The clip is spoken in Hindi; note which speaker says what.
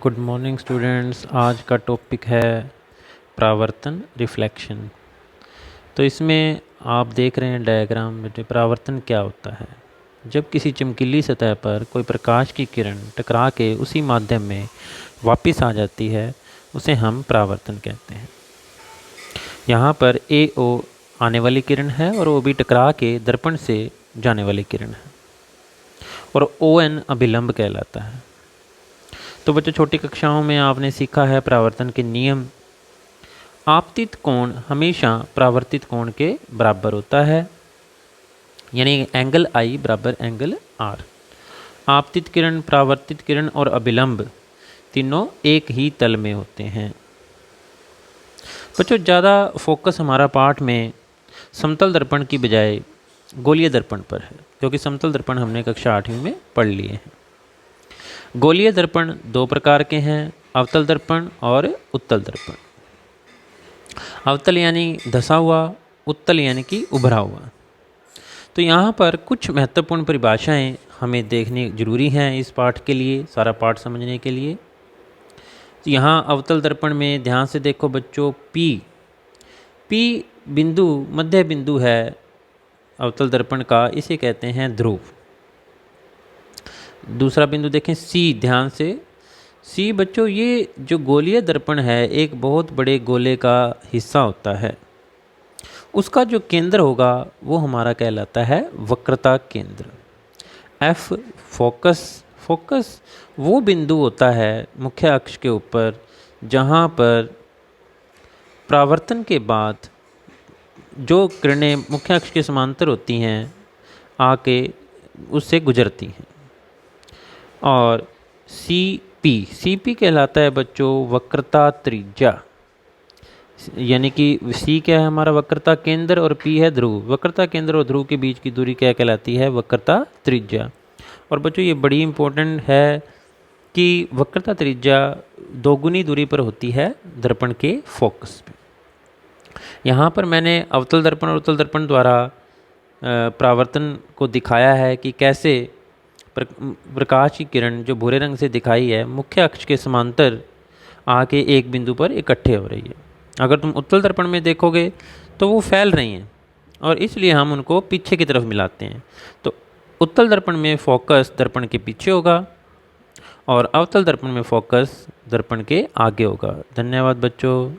Speaker 1: Good morning students. आज का टॉपिक है परावर्तन रिफ्लेक्शन। तो इसमें आप देख रहे हैं डायग्राम में परावर्तन क्या होता है। जब किसी चमकीली सतह पर कोई प्रकाश की किरण टकरा के उसी माध्यम में वापस आ जाती है उसे हम परावर्तन कहते हैं। यहाँ पर AO आने वाली किरण है और OB टकरा के दर्पण से जाने वाली किरण है और ON अभिलंब कहलाता है। तो बच्चों, छोटी कक्षाओं में आपने सीखा है परावर्तन के नियम। आपतित कोण हमेशा परावर्तित कोण के बराबर होता है, यानी एंगल I बराबर एंगल R। आपतित किरण, परावर्तित किरण और अभिलंब तीनों एक ही तल में होते हैं। बच्चों, ज़्यादा फोकस हमारा पाठ में समतल दर्पण की बजाय गोलीय दर्पण पर है, क्योंकि समतल दर्पण हमने कक्षा 8वीं में पढ़ लिए हैं। गोलीय दर्पण दो प्रकार के हैं, अवतल दर्पण और उत्तल दर्पण। अवतल यानी धंसा हुआ, उत्तल यानी कि उभरा हुआ। तो यहाँ पर कुछ महत्वपूर्ण परिभाषाएं हमें देखनी जरूरी हैं इस पाठ के लिए, सारा पाठ समझने के लिए। तो यहाँ अवतल दर्पण में ध्यान से देखो बच्चों, P बिंदु मध्य बिंदु है अवतल दर्पण का, इसे कहते हैं ध्रुव। दूसरा बिंदु देखें C, ध्यान से। C बच्चों, ये जो गोलीय दर्पण है एक बहुत बड़े गोले का हिस्सा होता है। उसका जो केंद्र होगा वो हमारा कहलाता है वक्रता केंद्र। F फोकस वो बिंदु होता है मुख्य अक्ष के ऊपर जहाँ पर परावर्तन के बाद जो किरणें मुख्य अक्ष के समांतर होती हैं आके उससे गुजरती हैं। और CP कहलाता है बच्चों वक्रता त्रिज्या, यानी कि C क्या है हमारा वक्रता केंद्र और P है ध्रुव। वक्रता केंद्र और ध्रुव के बीच की दूरी क्या कहलाती है? वक्रता त्रिज्या। और बच्चों ये बड़ी इंपॉर्टेंट है कि वक्रता त्रिज्या दोगुनी दूरी पर होती है दर्पण के फोकस पे। यहाँ पर मैंने अवतल दर्पण और उत्तल दर्पण द्वारा परावर्तन को दिखाया है कि कैसे प्रकाश की किरण जो भूरे रंग से दिखाई है मुख्य अक्ष के समांतर आके एक बिंदु पर इकट्ठे हो रही है। अगर तुम उत्तल दर्पण में देखोगे तो वो फैल रही हैं और इसलिए हम उनको पीछे की तरफ मिलाते हैं। तो उत्तल दर्पण में फोकस दर्पण के पीछे होगा और अवतल दर्पण में फोकस दर्पण के आगे होगा। धन्यवाद बच्चों।